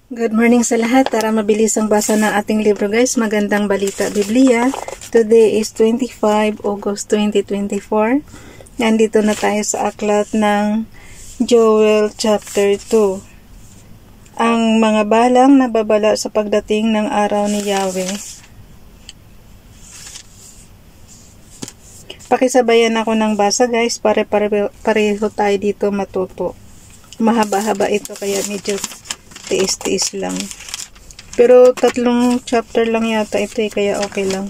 Good morning sa lahat. Tara mabilis ang basa ng ating libro guys. Magandang balita Biblia. Today is 25 August 2024. Nandito na tayo sa aklat ng Joel chapter 2. Ang mga balang nababala sa pagdating ng araw ni Yahweh. Pakisabayan ako ng basa guys. Pareho tayo dito matuto. Mahaba-haba ito kaya medyo tiis-tiis lang. Pero 3 chapter lang yata ito kaya okay lang.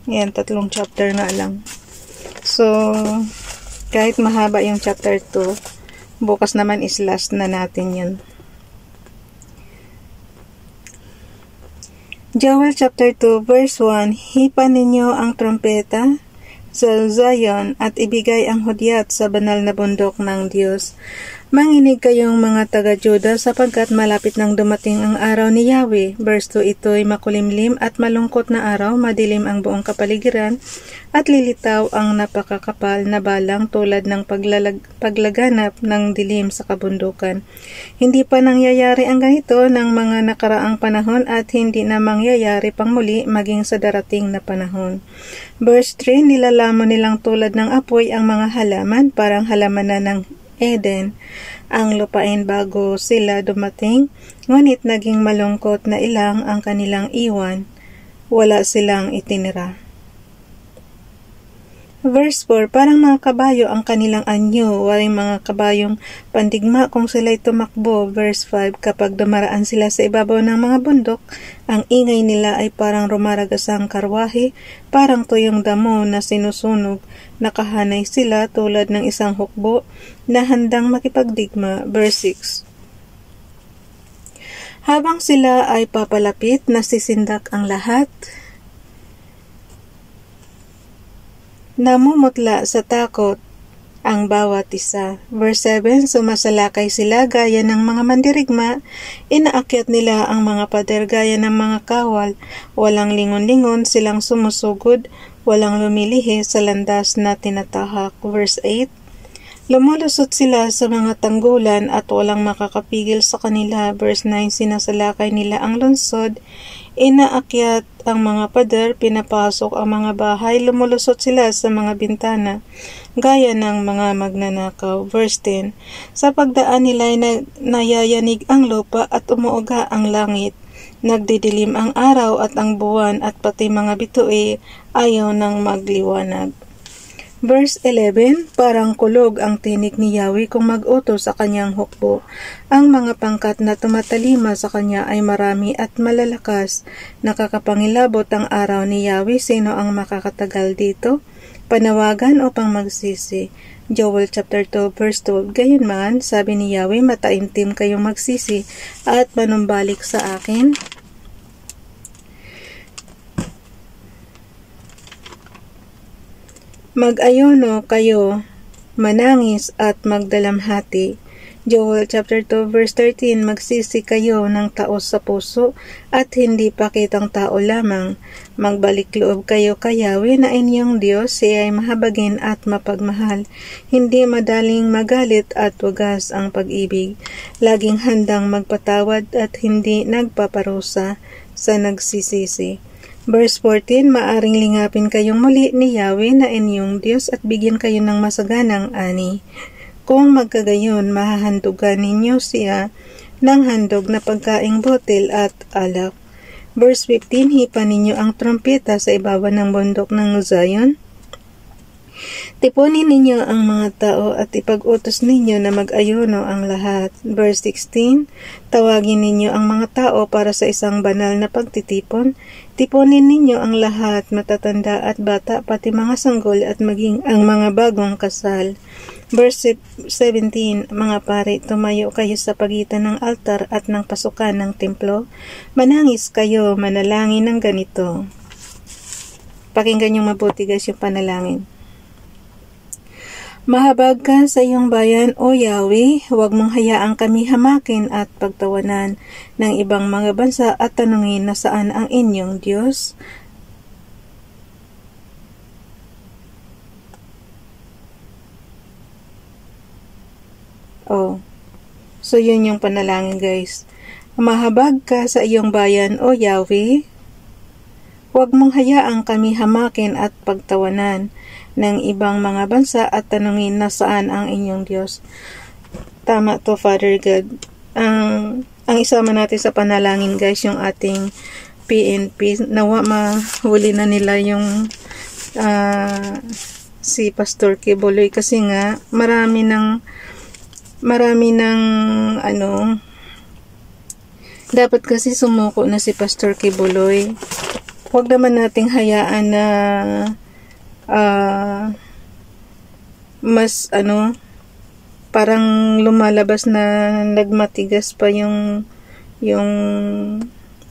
Yan, 3 chapter nga lang. So, kahit mahaba yung chapter 2, bukas naman is last na natin yun. Joel chapter 2 verse 1, Hipan ninyo ang trompeta sa Zion at ibigay ang hudyat sa banal na bundok ng Diyos. Manginig kayong mga taga-Juda sapagkat malapit nang dumating ang araw ni Yahweh. Verse 2, ito'y makulimlim at malungkot na araw, madilim ang buong kapaligiran at lilitaw ang napakakapal na balang tulad ng paglaganap ng dilim sa kabundukan. Hindi pa nangyayari ang ganito ng mga nakaraang panahon at hindi na mangyayari pang muli maging sa darating na panahon. Verse 3, nilalamon nilang tulad ng apoy ang mga halaman, parang halaman na ng Eden, ang lupain bago sila dumating, ngunit naging malungkot na ilang ang kanilang iwan, wala silang itinira. Verse 4, parang mga kabayo ang kanilang anyo, waring mga kabayong pandigma kung sila'y tumakbo. Verse 5, kapag dumaraan sila sa ibabaw ng mga bundok, ang ingay nila ay parang rumaragasang karwahe, parang tuyong damo na sinusunog, nakahanay sila tulad ng isang hukbo na handang makipagdigma. Verse 6, habang sila ay papalapit, nasisindak ang lahat, namumutla sa takot ang bawat isa. Verse 7, sumasalakay sila gaya ng mga mandirigma, inaakyat nila ang mga pader gaya ng mga kawal, walang lingon-lingon silang sumusugod, walang lumilihi sa landas na tinatahak. Verse 8, lumulusot sila sa mga tanggulan at walang makakapigil sa kanila. Verse 9, sinasalakay nila ang lungsod, inaakyat ang mga pader, pinapasok ang mga bahay, lumulusot sila sa mga bintana, gaya ng mga magnanakaw. Verse 10, sa pagdaan nila ay nayayanig ang lupa at umuuga ang langit, nagdidilim ang araw at ang buwan at pati mga bituin ayaw nang magliwanag. Verse 11, parang kulog ang tinig ni Yahweh kung mag-utos sa kanyang hukbo. Ang mga pangkat na tumatalima sa kanya ay marami at malalakas. Nakakapangilabot ang araw ni Yahweh. Sino ang makakatagal dito? Panawagan upang magsisi. Joel chapter 2 verse 12, gayunman, sabi ni Yahweh, mataimtim kayong magsisi at manumbalik sa akin. Mag-ayono kayo, manangis at magdalamhati. Joel chapter 2 verse 13, magsisi kayo ng taos sa puso at hindi pakitang tao lamang. Magbalik loob kayo kay Yahweh na inyong Diyos, siya ay mahabagin at mapagmahal. Hindi madaling magalit at wagas ang pag-ibig. Laging handang magpatawad at hindi nagpaparusa sa nagsisisi. Verse 14, maaring lingapin kayong muli ni Yahweh na inyong Diyos at bigyan kayo ng masaganang ani. Kung magkagayon, mahahandugan ninyo siya ng handog na pagkaing botel at alak. Verse 15, hipan ninyo ang trompeta sa ibabaw ng bundok ng Zion. Tipunin ninyo ang mga tao at ipag-utos ninyo na mag-ayuno ang lahat. Verse 16, tawagin ninyo ang mga tao para sa isang banal na pagtitipon. Tipunin ninyo ang lahat, matatanda at bata, pati mga sanggol at maging ang mga bagong kasal. Verse 17, mga pari, tumayo kayo sa pagitan ng altar at ng pasukan ng templo. Manangis kayo, manalangin ng ganito. Pakinggan yung mabuti guys yung panalangin. Mahabag ka sa iyong bayan, O Yahweh, huwag mong hayaang kami hamakin at pagtawanan ng ibang mga bansa at tanungin na saan ang inyong Diyos. So, yun yung panalangin guys. Mahabag ka sa iyong bayan, O Yahweh. Huwag mong hayaang kami hamakin at pagtawanan ng ibang mga bansa at tanungin na saan ang inyong Diyos. Tama to, Father God. Ang isama natin sa panalangin guys, yung ating PNP. Nawa mahuli na nila yung si Pastor Kibuloy kasi nga marami ng dapat kasi sumuko na si Pastor Kibuloy. Huwag naman nating hayaan na mas parang lumalabas na nagmatigas pa yung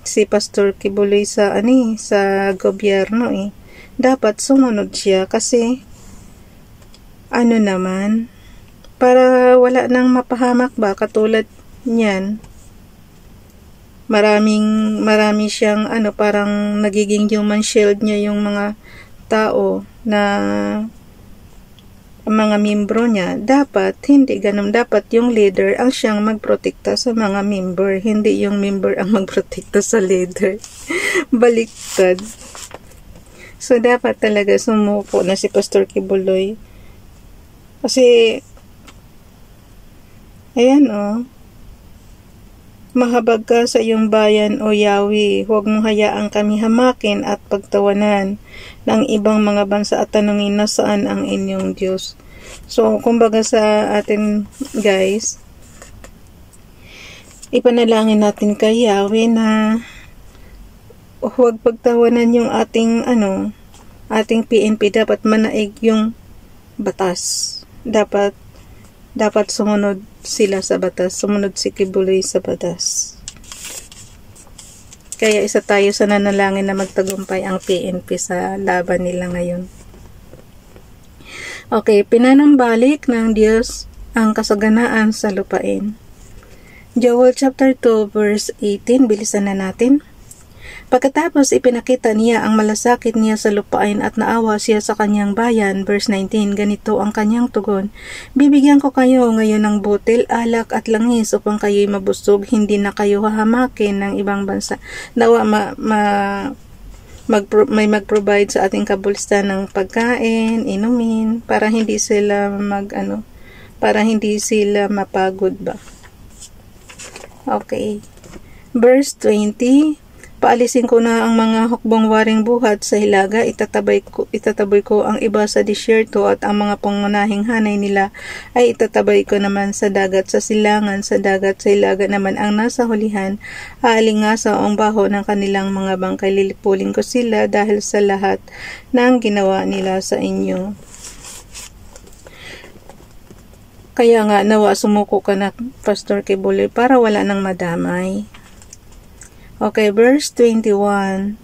si Pastor Kibuloy sa sa gobyerno Dapat sumunod siya kasi naman para wala nang mapahamak ba katulad niyan. Marami siyang parang nagiging human shield niya yung mga tao na mga membro niya. Dapat hindi ganun. Dapat yung leader ang siyang magprotekta sa mga member, hindi yung member ang magprotekta sa leader. Baliktad. So dapat talaga sumuko na si Pastor Kibuloy. Kasi ayan mahabag ka sa iyong bayan, O Yahweh. Huwag mong hayaang kami hamakin at pagtawanan ng ibang mga bansa at tanungin na saan ang inyong Diyos. So, kumbaga sa atin, guys, ipanalangin natin kay Yahweh na huwag pagtawanan yung ating PNP. Dapat manaig yung batas. Dapat sumunod sila sa batas. Sumunod si Kibuloy sa batas. Kaya isa tayo sa nanalangin na magtagumpay ang PNP sa laban nila ngayon. Okay, pinanambalik ng Diyos ang kasaganaan sa lupain. Joel chapter 2 verse 18, bilisan na natin. Pagkatapos ipinakita niya ang malasakit niya sa lupain at naawa siya sa kanyang bayan. Verse 19, ganito ang kanyang tugon. Bibigyan ko kayo ngayon ng butil, alak at langis upang kayo'y mabusog, hindi na kayo hahamakin ng ibang bansa. Nawa may mag-provide sa ating kabulistan ng pagkain, inumin, para hindi sila para hindi sila mapagod ba. Okay. Verse 20, paalisin ko na ang mga hukbong waring buhat sa hilaga, itataboy ko ang iba sa disyerto at ang mga pangunahing hanay nila ay itatabay ko naman sa dagat, sa silangan, sa dagat, sa hilaga naman ang nasa hulihan. Aalingasa ang baho ng kanilang mga bangkay, lilipulin ko sila dahil sa lahat ng ginawa nila sa inyo. Kaya nga nawa sumuko ka na, Pastor Kibuloy, para wala nang madamay. Okay, verse 21.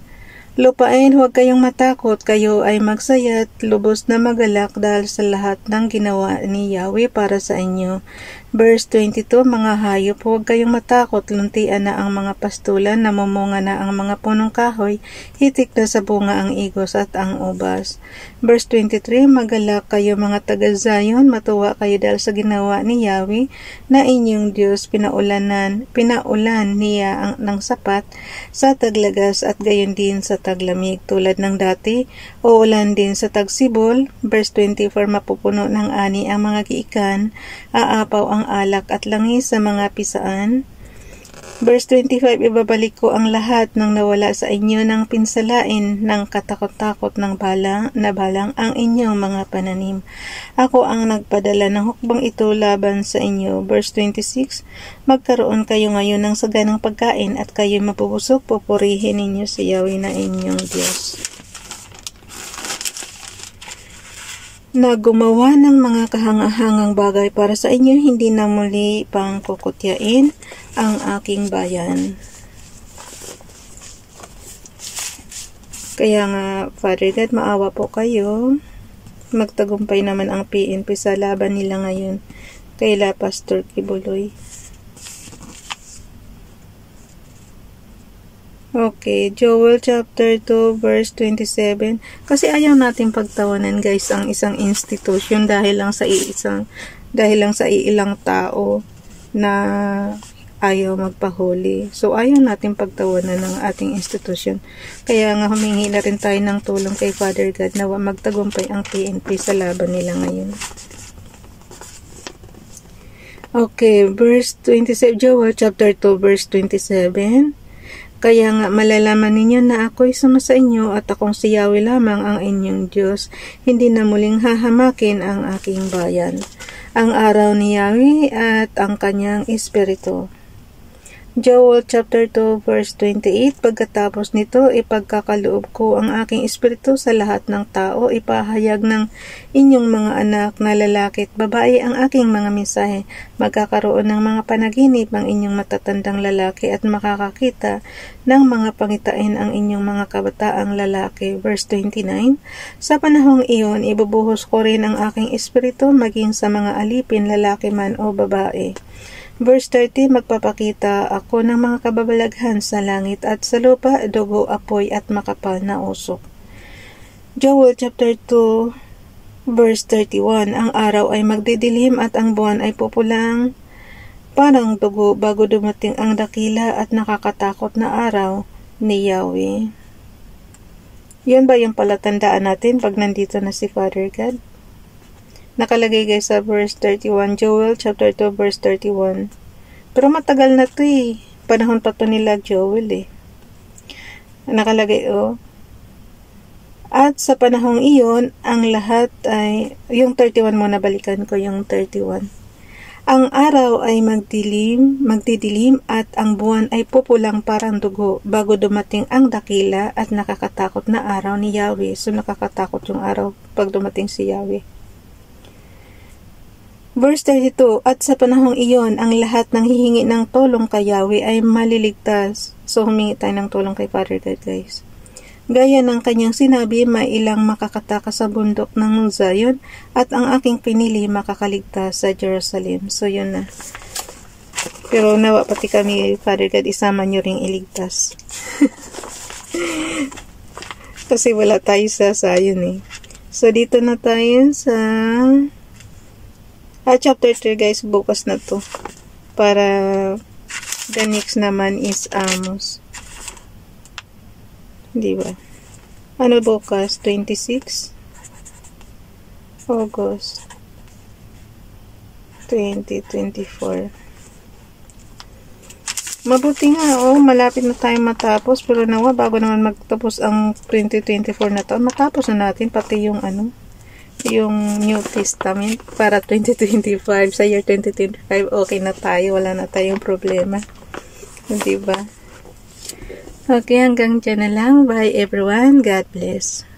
Lupain, huwag kayong matakot, kayo ay magsaya at lubos na magalak dahil sa lahat ng ginawa ni Yahweh para sa inyo. Verse 22, mga hayop, huwag kayong matakot, luntian na ang mga pastulan, namumunga na ang mga punong kahoy, hitik na sa bunga ang igos at ang ubas. Verse 23, magalak kayo mga taga-Zion, matuwa kayo dahil sa ginawa ni Yahweh na inyong Diyos, pinaulan niya ng sapat sa taglagas at gayon din sa taglamig tulad ng dati, o ulan din sa tagsibol. Verse 24, mapupuno ng ani ang mga giikan, aapaw ang alak at langis sa mga pisaan. Verse 25, ibabalik ko ang lahat ng nawala sa inyo ng pinsalain ng katakot-takot ng balang ang inyong mga pananim. Ako ang nagpadala ng hukbong ito laban sa inyo. Verse 26, magkaroon kayo ngayon ng saganang pagkain at kayo mapubusog, pupurihin ninyo si Yahweh na inyong Diyos. Na gumawa ng mga kahangahangang bagay para sa inyo, hindi na muli pang kukutyain ang aking bayan. Kaya nga, Father God, maawa po kayo. Magtagumpay naman ang PNP sa laban nila ngayon kaila Pastor Kibuloy. Okay, Joel chapter 2 verse 27. Kasi ayaw natin pagtawanan guys ang isang institusyon dahil lang sa ilang tao. na ayaw magpahuli. So, ayaw natin pagtawanan ng ating institusyon. Kaya nga humingi na rin tayo ng tulong kay Father God na magtagumpay ang PNP sa laban nila ngayon. Okay, verse 27, Joel chapter 2, verse 27. Kaya nga malalaman ninyo na ako'y sama sa inyo at akong si Yahweh lamang ang inyong Diyos. Hindi na muling hahamakin ang aking bayan. Ang araw ni Yahweh at ang kanyang espiritu. Joel chapter 2 verse 28. Pagkatapos nito, ipagkakaloob ko ang aking espiritu sa lahat ng tao, ipahayag ng inyong mga anak na lalaki at babae ang aking mga mensahe. Magkakaroon ng mga panaginip ang inyong matatandang lalaki at makakakita ng mga pangitain ang inyong mga kabataang lalaki. Verse 29. Sa panahong iyon, ibubuhos ko rin ang aking espiritu maging sa mga alipin, lalaki man o babae. Verse 30, magpapakita ako ng mga kababalaghan sa langit at sa lupa, dugo, apoy at makapal na usok. Joel chapter 2, verse 31, ang araw ay magdidilim at ang buwan ay pupulang parang dugo bago dumating ang dakila at nakakatakot na araw ni Yahweh. Yan ba yung palatandaan natin pag nandito na si Father God? Nakalagay guys sa verse 31, Joel chapter 2 verse 31. Pero matagal na to eh. Panahon pa to nila Joel eh. Nakalagay At sa panahong iyon, ang lahat ay, yung 31 muna, balikan ko yung 31. Ang araw ay magdidilim at ang buwan ay pupulang parang dugo bago dumating ang dakila at nakakatakot na araw ni Yahweh. So nakakatakot yung araw pag dumating si Yahweh. Verse 32, at sa panahong iyon, ang lahat ng hihingi ng tulong kay Yahweh ay maliligtas. So, humingi tayo ng tulong kay Father God, guys. Gaya ng kanyang sinabi, may ilang makakatakas sa bundok ng Zion, at ang aking pinili makakaligtas sa Jerusalem. So, yun na. Pero nawa pati kami, Father God, isama nyo ring iligtas. Kasi wala tayo sa Zion eh. So, dito na tayo sa chapter 3 guys, bukas na to. Para the next naman is Amos. Diba? Ano bukas? 26 August 2024. Mabuti nga, malapit na tayo matapos. Pero nawa, bago naman magtapos ang 2024 na taon, matapos na natin pati yung yung New Testament para 2025. Sa year 2025 okay na tayo, wala na tayong problema, diba? Okay, hanggang dyan na lang. Bye everyone, God bless.